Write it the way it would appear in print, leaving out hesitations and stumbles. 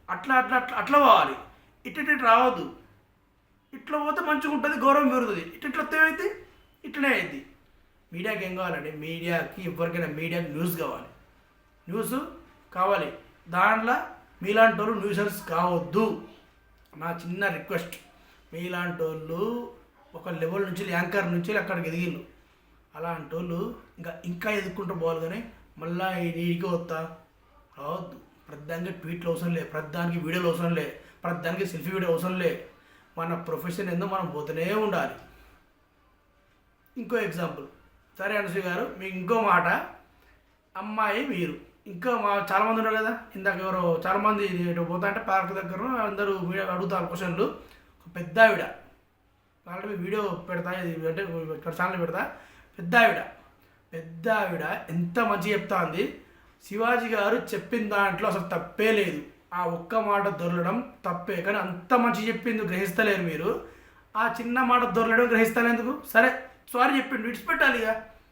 అట్లా అట్లా అట్లా అట్లా పోవాలి. ఇటు రావద్దు. ఇట్లా పోతే మంచిగా ఉంటుంది, గౌరవం పెరుగుతుంది. ఇట్లా వస్తే ఇట్లనే అయింది. మీడియాకి ఏం కావాలండి? మీడియాకి ఎవరికైనా మీడియాకి న్యూస్ కావాలి. న్యూస్ కావాలి. దాంట్లో మీలాంటి వాళ్ళు న్యూసర్స్ కావద్దు. నా చిన్న రిక్వెస్ట్. మీలాంటి వాళ్ళు ఒక లెవెల్ నుంచి యాంకర్ నుంచి అక్కడికి ఎదిగిళ్ళు. అలాంటి వాళ్ళు ఇంకా ఎదుర్కొంటూ పోవాలి. కానీ మళ్ళీ నీడికి వస్తా రావద్దు. ప్రతిదానికి ట్వీట్లు అవసరం లే, ప్రతిదానికి వీడియోలు అవసరం లే, ప్రతిదానికి సెల్ఫీ వీడియో అవసరం లే. మన ప్రొఫెషన్ ఏందో మనం పోతూనే ఉండాలి. ఇంకో ఎగ్జాంపుల్. సరే అనసూయ గారు, మీకు ఇంకో మాట. అమ్మాయి మీరు ఇంకా చాలామంది ఉన్నారు కదా, ఇందాక ఎవరో చాలామంది పోతా అంటే పార్క్ దగ్గర అందరూ వీడియో అడుగుతారు క్వశ్చన్లు. ఒక పెద్ద ఆవిడ, ఆల్రెడీ వీడియో పెడతా, ఇది అంటే ఛానల్ పెడతా. పెద్ద ఆవిడ ఎంత మంచిగా చెప్తా ఉంది. శివాజీ గారు చెప్పిన దాంట్లో అసలు తప్పే లేదు. ఆ ఒక్క మాట దొరలడం తప్పే, కానీ అంత మంచి చెప్పింది గ్రహిస్తలేరు మీరు. ఆ చిన్న మాట దొరలడం గ్రహిస్తలేందుకు? సరే సారీ చెప్పిండు, విడిచిపెట్టాలి ఇక.